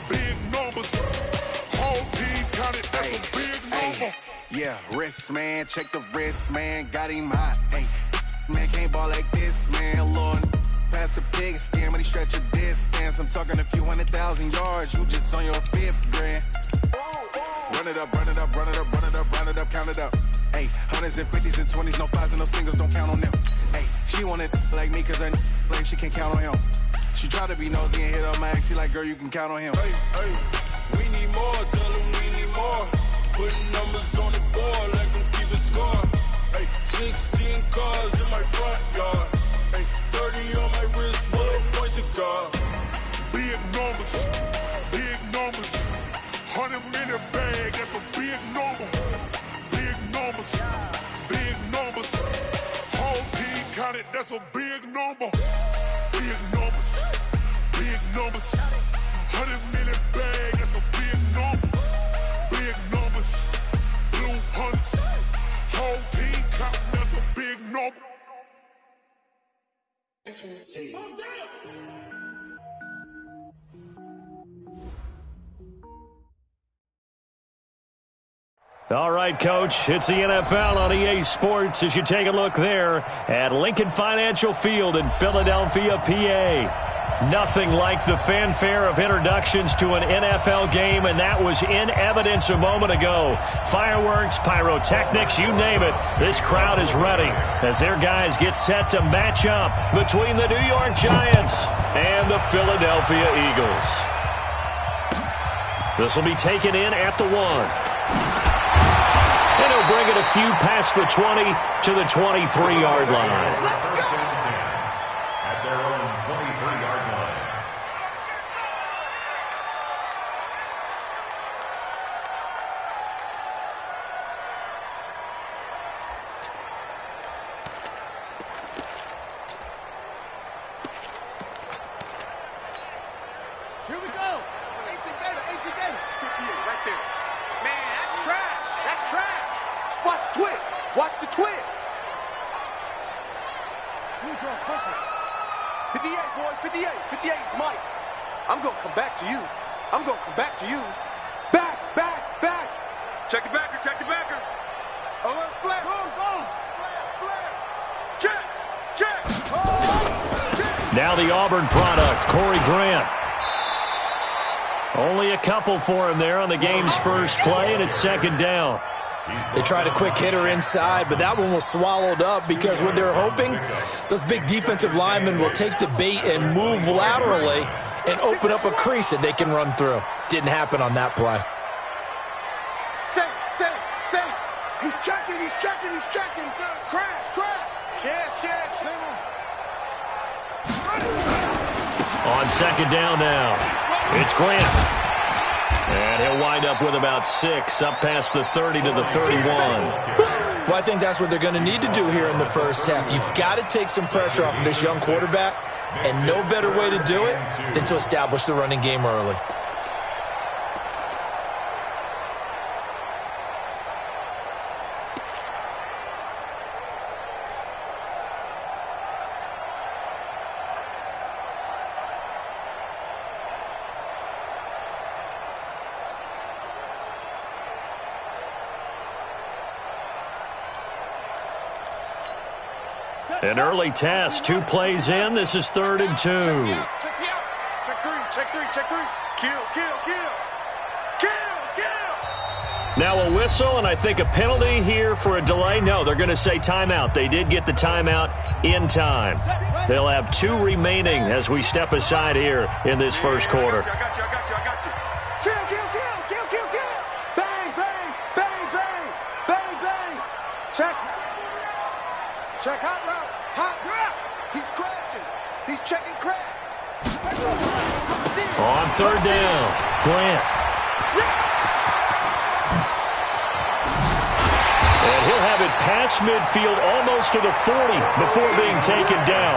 big numbers. Whole team counted, that's a big number. Yeah, wrist, man, check the wrist, man, got him hot. Ay, man, can't ball like this, man, Lord. Past the pig skin when he stretch a distance. I'm talking a few 100,000 yards, you just on your 5th grand. Run it up, run it up, run it up, run it up, run it up, count it up. Hey, hundreds and 50s and 20s, no 5s and no singles, don't count on them. Hey, she want it like me cause her blame, she can't count on him. She try to be nosy and hit up my ex, she like, girl, you can count on him. Hey, we need more, tell them we need more. Putting numbers on the board, let them keep it score. Hey, 16 cars in my front yard. Hey, 30 on my wrist, bullet point to guard. Big numbers, big numbers. 100-minute bag, that's a big number. Big numbers, big numbers. Whole team counted, that's a big number. Big numbers, big numbers. 100-minute bag, that's a big number. Big numbers, blue hunts. Whole team counting, that's a big number. All right, Coach, it's the NFL on EA Sports as you take a look there at Lincoln Financial Field in Philadelphia, PA. Nothing like the fanfare of introductions to an NFL game, and that was in evidence a moment ago. Fireworks, pyrotechnics, you name it. This crowd is ready as their guys get set to match up between the New York Giants and the Philadelphia Eagles. This will be taken in at the 1. And he'll bring it a few past the 20 to the 23-yard line. At their own 23-yard line. Here we go. 18 Gator, 18 Gator. 58 right there. Man, that's trash. That's trash. Watch the twist. Watch the twist. Blue draw quickly. 58, boys. 58. 58 is Mike. I'm going to come back to you. I'm going to come back to you. Back, back, back. Check the backer. Check the backer. A little flare. Go, go. Flare, flare. Check. Check. Oh, check. Now the Auburn product, Corey Grant. Only a couple for him there on the game's first play, and it's second down. They tried a quick hitter inside, but that one was swallowed up because what they're hoping, those big defensive linemen will take the bait and move laterally and open up a crease that they can run through. Didn't happen on that play. Safe. He's checking. Crash. Chance. On second down now, it's Grant. And he'll wind up with about 6, up past the 30 to the 31. Well, I think that's what they're going to need to do here in the first half. You've got to take some pressure off of this young quarterback, and no better way to do it than to establish the running game early. An early test, 2 plays in. This is 3rd and 2. Check three. Kill. Now a whistle, and I think a penalty here for a delay. No, they're going to say timeout. They did get the timeout in time. They'll have 2 remaining as we step aside here in this first quarter. I got you. Kill. Bang. Check hot route. He's crashing. He's checking crash. On 3rd down, Grant. And he'll have it past midfield almost to the 40 before being taken down.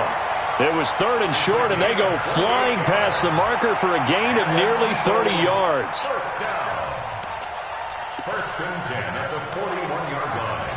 It was 3rd and short, and they go flying past the marker for a gain of nearly 30 yards. First down. 1st and 10 at the 41-yard line.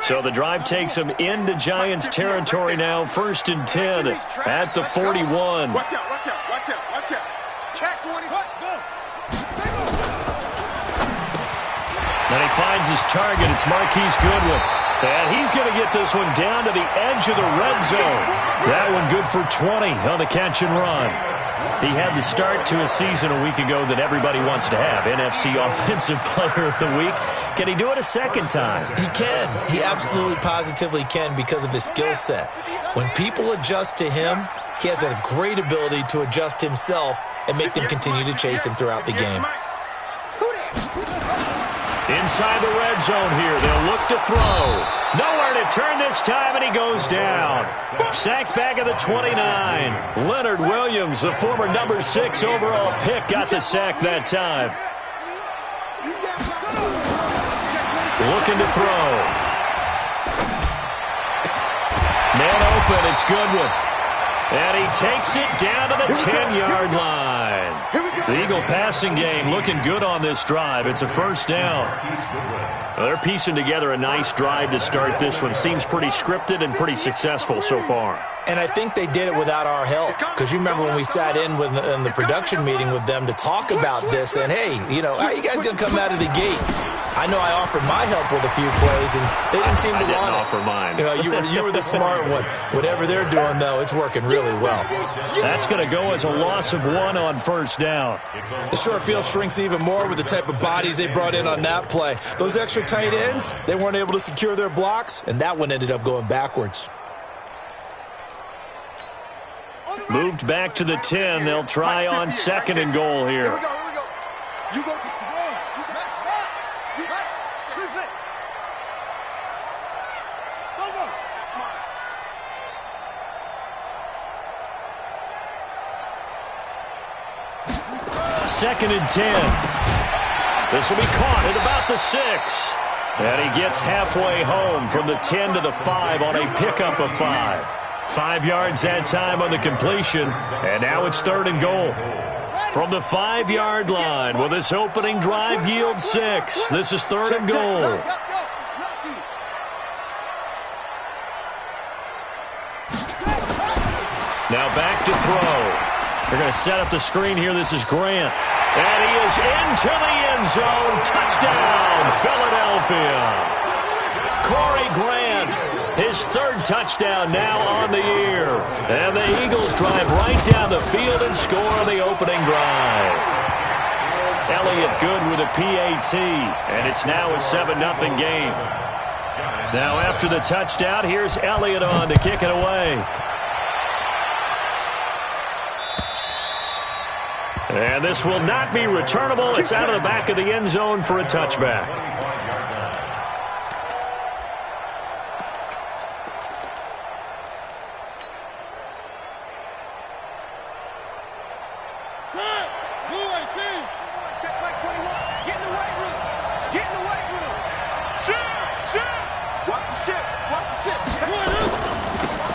So the drive takes them into Giants territory now, 1st and 10 at the 41. Watch out, watch out, watch out, watch out. Check 20. Go. And he finds his target. It's Marquise Goodwin. And he's going to get this one down to the edge of the red zone. That one good for 20 on the catch and run. He had the start to a season a week ago that everybody wants to have. NFC Offensive Player of the Week. Can he do it a second time? He can. He absolutely positively can because of his skill set. When people adjust to him, he has a great ability to adjust himself and make them continue to chase him throughout the game. Inside the red zone here. They'll look to throw. Nowhere to turn this time, and he goes down. Sacked back at the 29. Leonard Williams, the former number 6 overall pick, got the sack that time. Looking to throw. Man open. It's Goodwin. And he takes it down to the 10-yard line. The Eagle passing game looking good on this drive. It's a first down. Well, they're piecing together a nice drive to start this one. Seems pretty scripted and pretty successful so far. And I think they did it without our help. Because you remember when we sat in the production meeting with them to talk about this. And, hey, you know, how are you guys going to come out of the gate? I know I offered my help with a few plays, and they didn't seem to want it. I didn't offer mine. You know, you were the smart one. Whatever they're doing, though, it's working really well. That's going to go as a loss of 1 on first down. The short field shrinks even more with the type of bodies they brought in on that play. Those extra tight ends, they weren't able to secure their blocks, and that one ended up going backwards. Moved back to the 10. They'll try on 2nd and goal here. Here we go. You go. Second and 10. This will be caught at about the 6. And he gets halfway home from the 10 to the 5 on a pickup of 5. 5 yards that time on the completion. And now it's 3rd and goal. From the 5-yard line, will this opening drive yield 6? This is 3rd and goal. Now back to throw. They're going to set up the screen here. This is Grant. And he is into the end zone. Touchdown, Philadelphia. Corey Grant, his 3rd touchdown now on the year. And the Eagles drive right down the field and score on the opening drive. Elliott good with a PAT. And it's now a 7-0 game. Now after the touchdown, here's Elliott on to kick it away. And this will not be returnable. It's out of the back of the end zone for a touchback.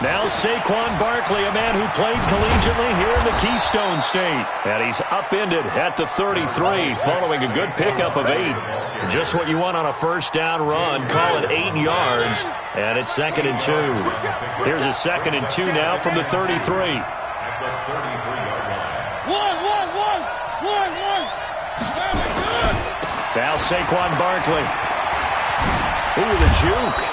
Now Saquon Barkley, a man who played collegiately here in the Keystone State. And he's upended at the 33 following a good pickup of 8. Just what you want on a first down run. Call it 8 yards. And it's 2nd and 2. Here's a 2nd and 2 now from the 33. Now Saquon Barkley. Ooh, the juke.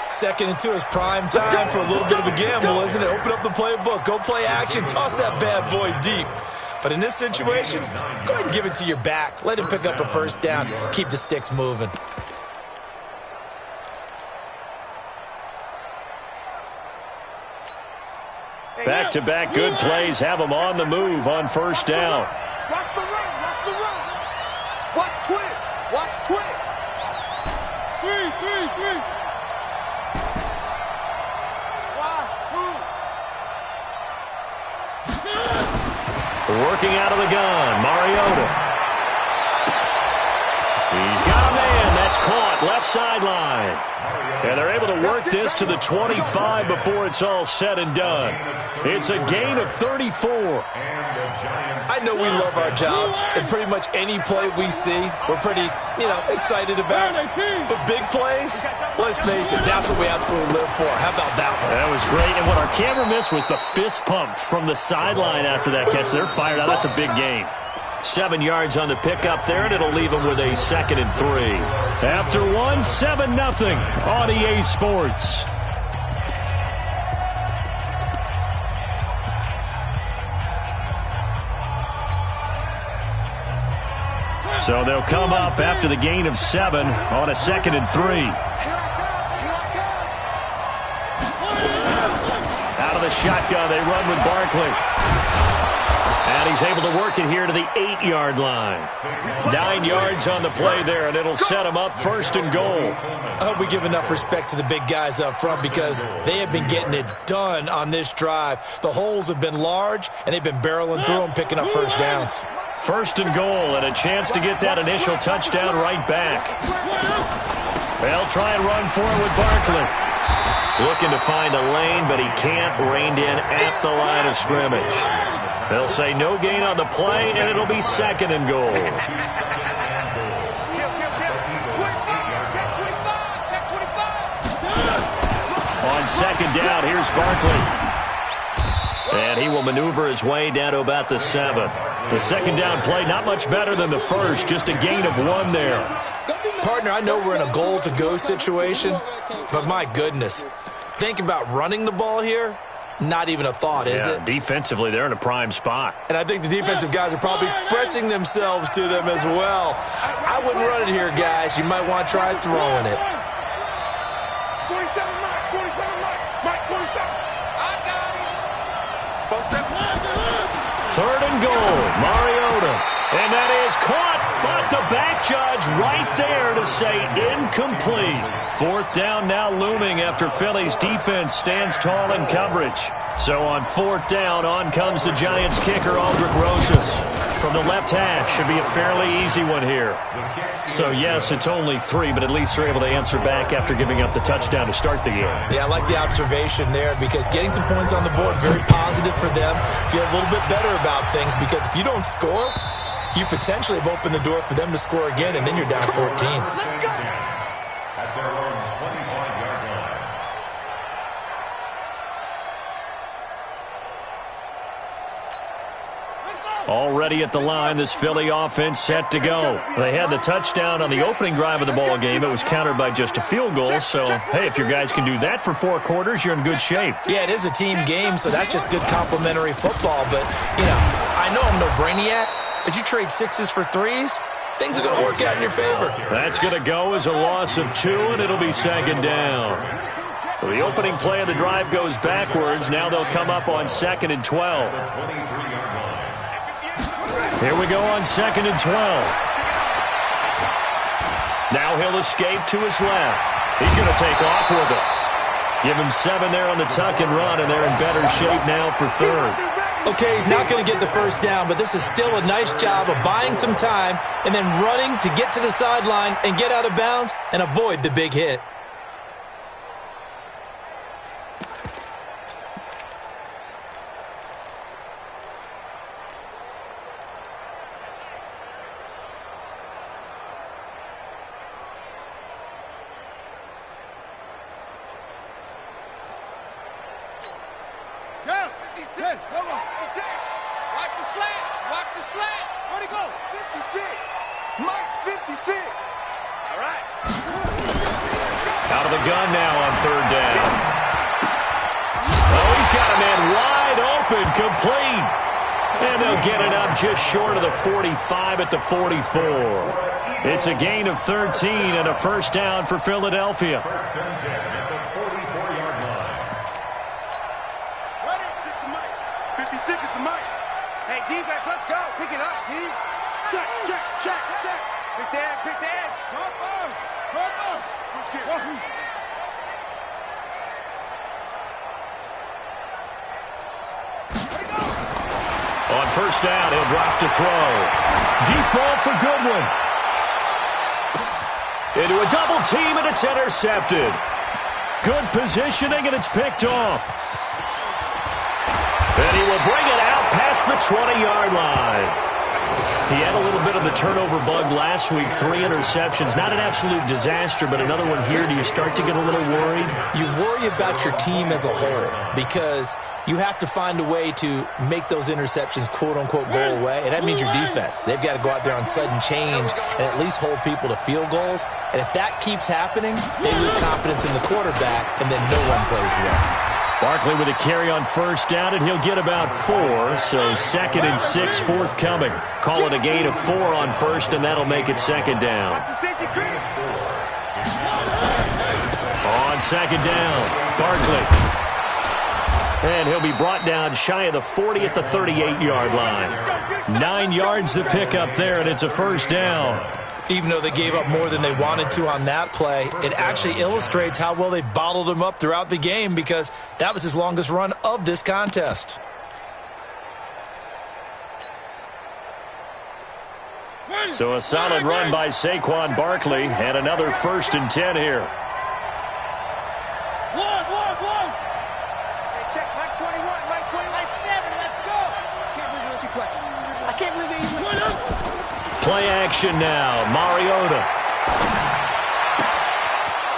2nd and 2 is prime time for a little bit of a gamble, isn't it? Open up the playbook, go play action, toss that bad boy deep. But in this situation, go ahead and give it to your back. Let him pick up a first down. Keep the sticks moving. Back-to-back good plays have him on the move on first down. Watch the run, watch the run. Watch twist, watch twist. Three. Working out of the gun, Mariota. He's got a man. That's caught left sideline. And they're able to work this to the 25 before it's all said and done. It's a gain of 34. I know we love our jobs, and pretty much any play we see, we're pretty, excited about. But big plays, let's face it, that's what we absolutely live for. How about that one? That was great, and what our camera missed was the fist pump from the sideline after that catch. They're fired out. That's a big gain. 7 yards on the pickup there, and it'll leave them with a 2nd and 3. After 7-0 on EA Sports. So they'll come up after the gain of 7 on a 2nd and 3. Out of the shotgun, they run with Barkley. And he's able to work it here to the 8-yard line. 9 yards on the play there, and it'll set him up 1st and goal. I hope we give enough respect to the big guys up front because they have been getting it done on this drive. The holes have been large, and they've been barreling through them, picking up first downs. 1st and goal, and a chance to get that initial touchdown right back. They'll try and run forward with Barkley. Looking to find a lane, but he can't. Reined in at the line of scrimmage. They'll say no gain on the play, and it'll be 2nd and goal. On 2nd down, here's Barkley. And he will maneuver his way down to about the 7. The 2nd down play, not much better than the first, just a gain of 1 there. Partner, I know we're in a goal-to-go situation, but my goodness, think about running the ball here. Not even a thought, is it? Defensively, they're in a prime spot. And I think the defensive guys are probably expressing themselves to them as well. I wouldn't run it here, guys. You might want to try throwing it. 47 Mike, 47. I got it. 3rd and goal, Mariota. And that is caught, but the back judge right there to say incomplete. 4th down now looming after Philly's defense stands tall in coverage. So on 4th down, on comes the Giants kicker, Aldrick Rosas. From the left hash, should be a fairly easy one here. So yes, it's only 3, but at least they're able to answer back after giving up the touchdown to start the game. Yeah, I like the observation there because getting some points on the board, very positive for them. Feel a little bit better about things because if you don't score, you potentially have opened the door for them to score again, and then you're down 14. Let's go. At their own 25-yard line. Already at the line, this Philly offense set to go. They had the touchdown on the opening drive of the ball game. It was countered by just a field goal. So, hey, if your guys can do that for 4 quarters, you're in good shape. Yeah, it is a team game, so that's just good complimentary football. But, I know I'm no brainiac, but you trade 6s for 3s, things are going to work out in your favor. That's going to go as a loss of 2, and it'll be 2nd down. So the opening play of the drive goes backwards. Now they'll come up on 2nd and 12. Here we go on 2nd and 12. Now he'll escape to his left. He's going to take off with it. Give him 7 there on the tuck and run, and they're in better shape now for 3rd. Okay, he's not going to get the first down, but this is still a nice job of buying some time and then running to get to the sideline and get out of bounds and avoid the big hit. Out of the gun now on 3rd down. Oh, he's got a man wide open, complete. And they'll get it up just short of the 45 at the 44. It's a gain of 13 and a 1st down for Philadelphia. 1st and 10 at the 44-yard line. Ready? 56 is the mic. Hey, defense, let's go. Pick it up, D. Check. Pick the edge. Come on. Switch gears. On 1st down, he'll drop to throw. Deep ball for Goodwin. Into a double team, and it's intercepted. Good positioning, and it's picked off. And he will bring it out past across the 20-yard line. He had a little bit of the turnover bug last week, 3 interceptions. Not an absolute disaster, but another one here. Do you start to get a little worried? You worry about your team as a whole because you have to find a way to make those interceptions, quote-unquote, go away, and that means your defense. They've got to go out there on sudden change and at least hold people to field goals. And if that keeps happening, they lose confidence in the quarterback, and then no one plays well. Barkley with a carry on first down, and he'll get about 4, so 2nd and 6 forthcoming. Call it a gain of 4 on first, and that'll make it 2nd down. On 2nd down, Barkley. And he'll be brought down shy of the 40 at the 38-yard line. 9 yards to pick up there, and it's a first down. Even though they gave up more than they wanted to on that play, it actually illustrates how well they bottled him up throughout the game because that was his longest run of this contest. So a solid run by Saquon Barkley and another 1st and 10 here. Hey, check Mike 21, Mike 21, 7, let's go. Can't believe they let you play. I can't believe they even let you play. Play action now. Mariota.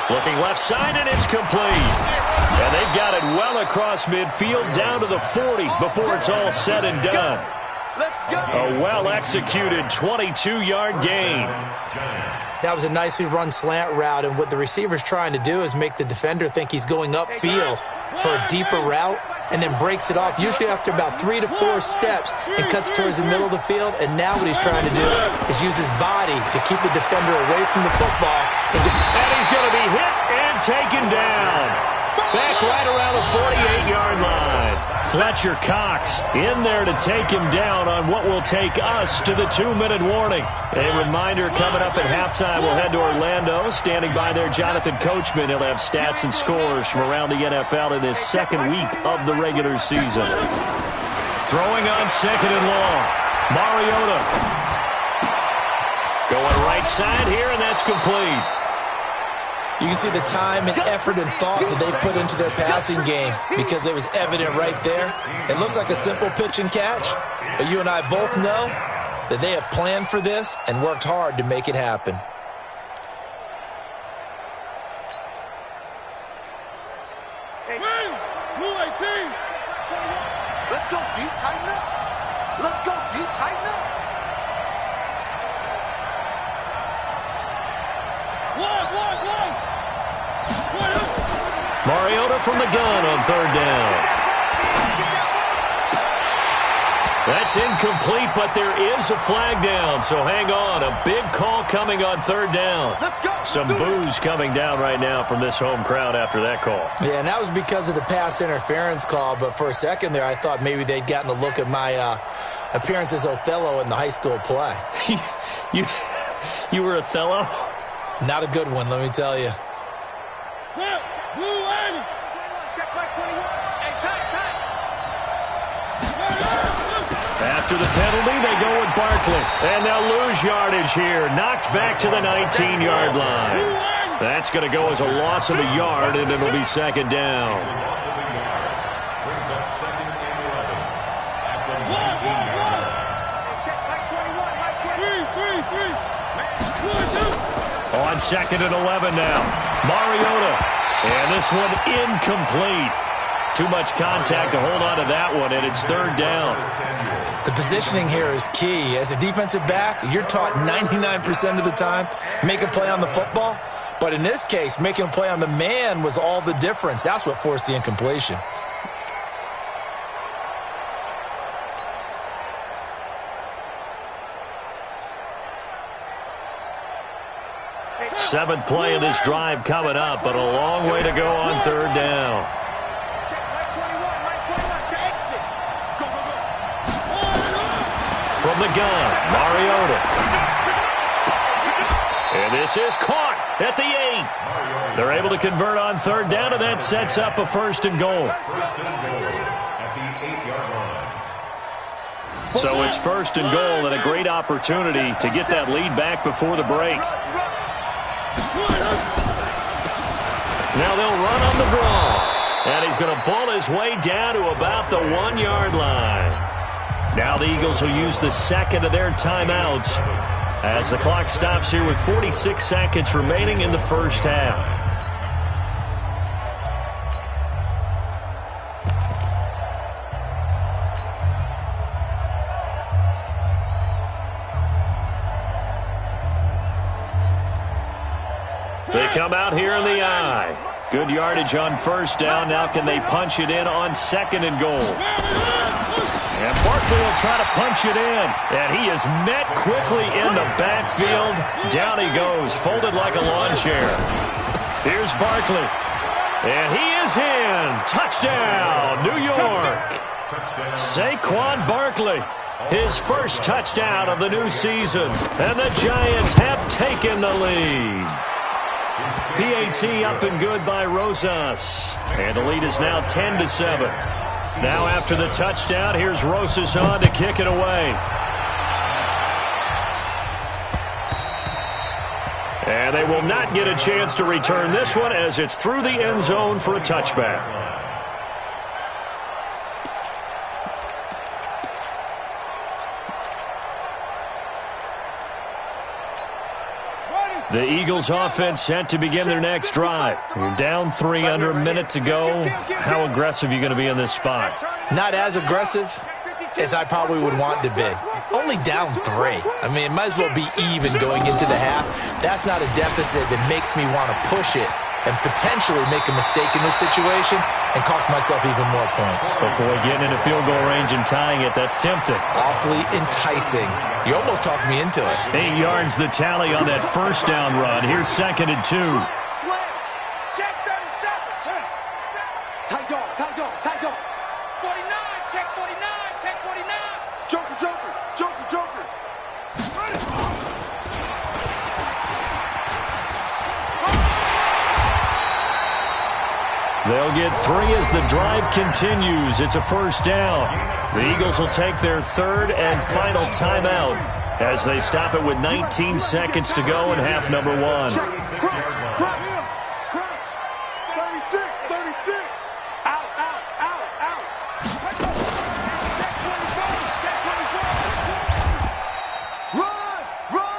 Looking left side, and it's complete. And they've got it well across midfield down to the 40 before it's all said and done. A well-executed 22-yard gain. That was a nicely run slant route, and what the receiver's trying to do is make the defender think he's going upfield for a deeper route and then breaks it off, usually after about 3 to 4 steps, and cuts towards the middle of the field. And now what he's trying to do is use his body to keep the defender away from the football. And he's going to be hit and taken down. Back right around the 48-yard line. Fletcher Cox in there to take him down on what will take us to the 2-minute warning. A reminder, coming up at halftime, we'll head to Orlando. Standing by there, Jonathan Coachman. He'll have stats and scores from around the NFL in this 2nd week of the regular season. Throwing on 2nd and long. Mariota. Going right side here, and that's complete. You can see the time and effort and thought that they put into their passing game because it was evident right there. It looks like a simple pitch and catch, but you and I both know that they have planned for this and worked hard to make it happen. Let's go, D. Tighten up. Let's go, D. Tighten up. Mariota from the gun on 3rd down. That's incomplete, but there is a flag down, so hang on. A big call coming on 3rd down. Some boos coming down right now from this home crowd after that call. Yeah, and that was because of the pass interference call, but for a second there I thought maybe they'd gotten a look at my appearance as Othello in the high school play. You were Othello? Not a good one, let me tell you. After the penalty, they go with Barkley. And they'll lose yardage here. Knocked back to the 19-yard line. That's going to go as a loss of a yard, and it'll be 2nd down. On 2nd and 11 now. Mariota. And this one incomplete. Too much contact to hold on to that one, and it's 3rd down. The positioning here is key. As a defensive back, you're taught 99% of the time, make a play on the football. But in this case, making a play on the man was all the difference. That's what forced the incompletion. Seventh play of this drive coming up, but a long way to go on 3rd down. From the gun, Mariota. And this is caught at the 8. They're able to convert on 3rd down, and that sets up a 1st and goal. So it's 1st and goal, and a great opportunity to get that lead back before the break. Now they'll run on the draw. And he's going to ball his way down to about the 1-yard line. Now the Eagles will use the second of their timeouts as the clock stops here with 46 seconds remaining in the first half. They come out here in the eye. Good yardage on first down. Now can they punch it in on second and goal? And Barkley will try to punch it in. And he is met quickly in the backfield. Down he goes, folded like a lawn chair. Here's Barkley. And he is in. Touchdown, New York. Saquon Barkley. His first touchdown of the new season. And the Giants have taken the lead. PAT up and good by Rosas. And the lead is now 10-7. Now after the touchdown, here's Rosas on to kick it away. And they will not get a chance to return this one as it's through the end zone for a touchback. The Eagles offense set to begin their next drive. You're down 3 under a minute to go. How aggressive are you going to be in this spot? Not as aggressive as I probably would want to be. Only down 3. I mean, it might as well be even going into the half. That's not a deficit that makes me want to push it and potentially make a mistake in this situation and cost myself even more points. But boy, getting into field goal range and tying it, that's tempting. Awfully enticing. You almost talked me into it. 8 yards the tally on that first down run. Here's 2nd and 2. Check 37. Tight dog, tight dog, tight dog. 49, check 49, check 49. Joker, joker, joker, joker. They'll get 3 as the drive continues. It's a first down. The Eagles will take their third and final timeout as they stop it with 19 seconds to go in half number 1. Crunch, crunch, 36, 36. Out, out, out, out. Run,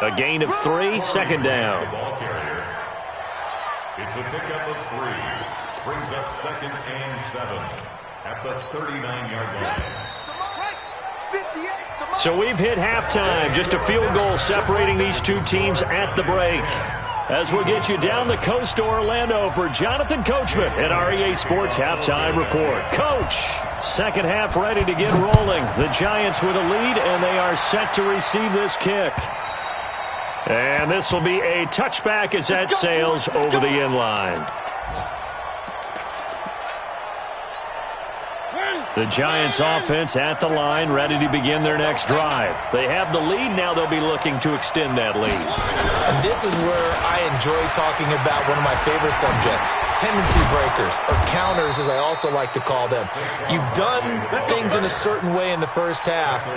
run. A gain of 3, second down. Ball carrier. It's a pickup of 3. Brings up 2nd and 7 at the 39-yard line. So we've hit halftime. Just a field goal separating these two teams at the break. As we'll get you down the coast to Orlando for Jonathan Coachman at our EA Sports Halftime Report. Coach, second half ready to get rolling. The Giants with a lead, and they are set to receive this kick. And this will be a touchback as that sails over the end line. The Giants offense at the line, ready to begin their next drive. They have the lead. Now they'll be looking to extend that lead. And this is where I enjoy talking about one of my favorite subjects, tendency breakers, or counters as I also like to call them. You've done things in a certain way in the first half,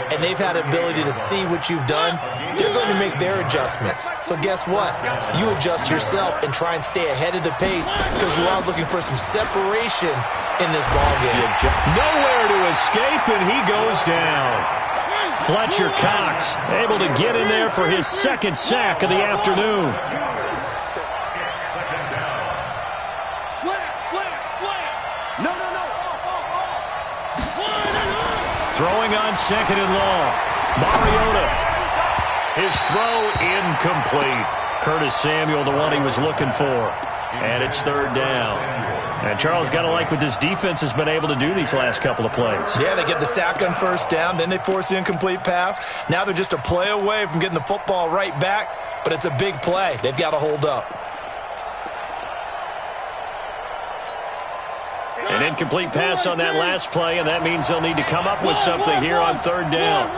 and they've had the ability to see what you've done. They're going to make their adjustments. So guess what? You adjust yourself and try and stay ahead of the pace because you are looking for some separation in this ballgame. Nowhere to escape, and he goes down. Fletcher Cox able to get in there for his second sack of the afternoon. Slam, slam, slam. No, no, no. Throwing on second and long. Mariota. His throw incomplete. Curtis Samuel, the one he was looking for. And it's third down. And Charles, got to like what this defense has been able to do these last couple of plays. Yeah, they get the sack on first down, then they force the incomplete pass. Now they're just a play away from getting the football right back, but it's a big play. They've got to hold up. An incomplete pass on that last play, and that means they'll need to come up with something here on third down.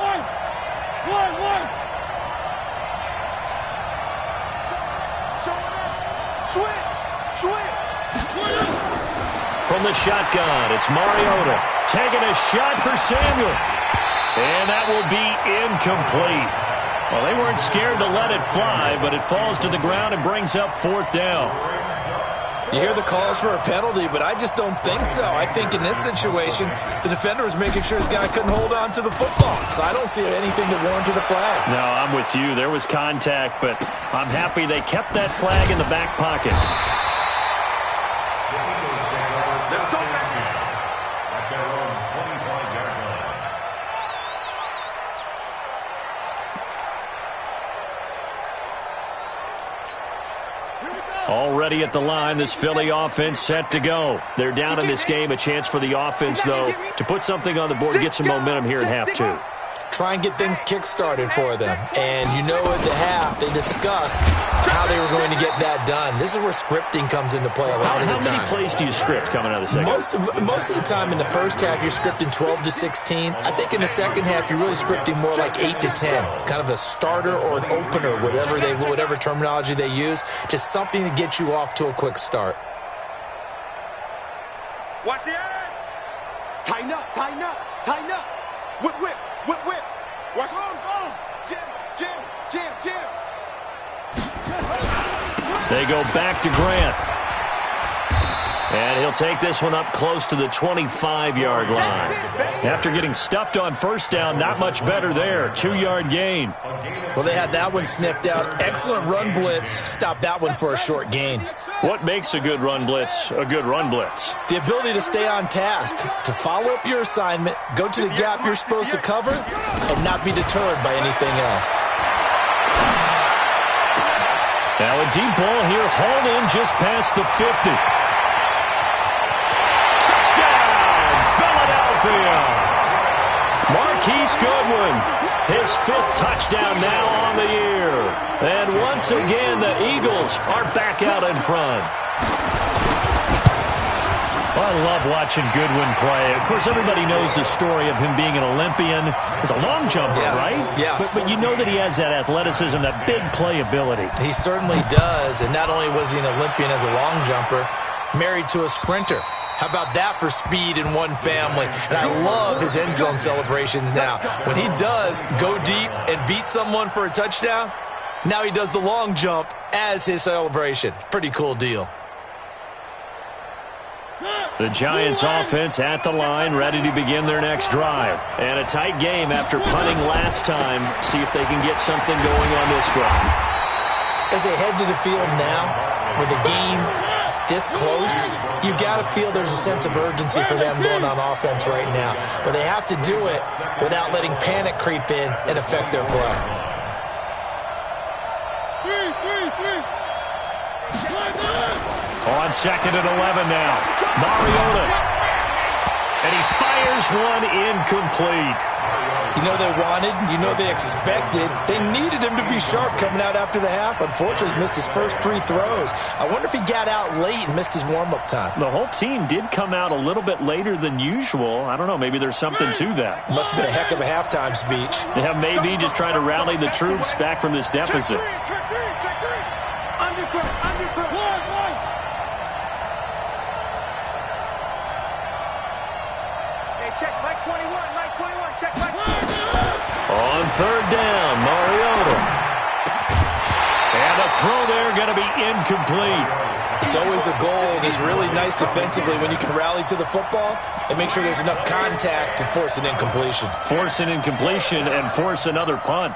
From the shotgun, it's Mariota taking a shot for Samuel. And that will be incomplete. Well, they weren't scared to let it fly, but it falls to the ground and brings up fourth down. You hear the calls for a penalty, but I just don't think so. I think in this situation, the defender was making sure his guy couldn't hold on to the football. So I don't see anything that warranted a flag. No, I'm with you. There was contact, but I'm happy they kept that flag in the back pocket. Already at the line, this Philly offense set to go. They're down in this game. A chance for the offense, though, to put something on the board, get some momentum here at half two. Try and get things kick-started for them. And you know at the half, they discussed how they were going to get that done. This is where scripting comes into play a lot of the time. How many plays do you script coming out of the second? Most of the time in the first half, you're scripting 12 to 16. I think in the second half, you're really scripting more like 8 to 10. Kind of a starter or an opener, whatever terminology they use. Just something to get you off to a quick start. Watch the edge. Tighten up, tighten up, tighten up. Whip, whip, whip, whip. Watch on. Jam, jam, jam, jam. They go back to Grant. And he'll take this one up close to the 25-yard line. After getting stuffed on first down, not much better there. 2-yard gain. Well, they had that one sniffed out. Excellent run blitz. Stop that one for a short gain. What makes a good run blitz a good run blitz? The ability to stay on task, to follow up your assignment, go to the gap you're supposed to cover, and not be deterred by anything else. Now a deep ball here, hauled in just past the 50. Marquise Goodwin, his 5th touchdown now on the year. And once again, the Eagles are back out in front. Well, I love watching Goodwin play. Of course, everybody knows the story of him being an Olympian. He's a long jumper, yes, right? Yes. But you know that he has that athleticism, that big playability. He certainly does. And not only was he an Olympian as a long jumper, married to a sprinter. How about that for speed in one family? And I love his end zone celebrations now. When he does go deep and beat someone for a touchdown, now he does the long jump as his celebration. Pretty cool deal. The Giants offense at the line, ready to begin their next drive. And a tight game after punting last time. See if they can get something going on this drive. As they head to the field now, with the game this close, you've got to feel there's a sense of urgency for them going on offense right now. But they have to do it without letting panic creep in and affect their play. On 2nd and 11 now. Mariota. And he fires one incomplete. You know they wanted, you know they expected. They needed him to be sharp coming out after the half. Unfortunately, he's missed his first 3 throws. I wonder if he got out late and missed his warm-up time. The whole team did come out a little bit later than usual. I don't know, maybe there's something to that. Must have been a heck of a halftime speech. Yeah, maybe just trying to rally the troops back from this deficit. Check three. Undercut. One. Hey, check Mike 21, check Mike. On 3rd down, Mariota. And a throw there going to be incomplete. It's always a goal, and it's really nice defensively when you can rally to the football and make sure there's enough contact to force an incompletion. Force an incompletion and force another punt.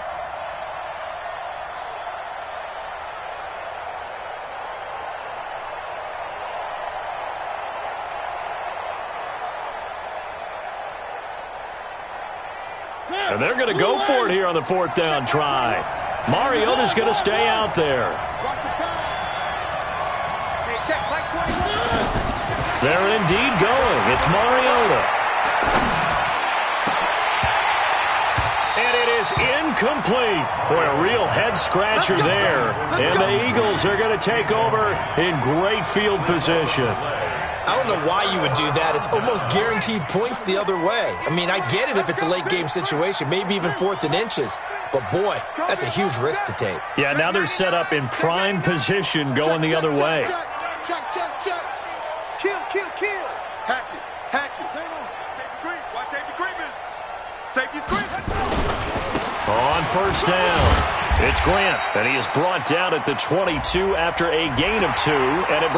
And they're going to go for it here on the 4th down try. Mariota's going to stay out there. They're indeed going. It's Mariota. And it is incomplete. Boy, a real head-scratcher there. And the Eagles are going to take over in great field position. I don't know why you would do that. It's almost guaranteed points the other way. I mean, I get it if it's a late-game situation, maybe even 4th and inches. But, boy, that's a huge risk to take. Yeah, now they're set up in prime position going the other way. Check. Kill. Hatch it. Safety creep. Watch safety creeping. Safety's creeping. On 1st down, it's Grant, and he is brought down at the 22 after a gain of 2, and it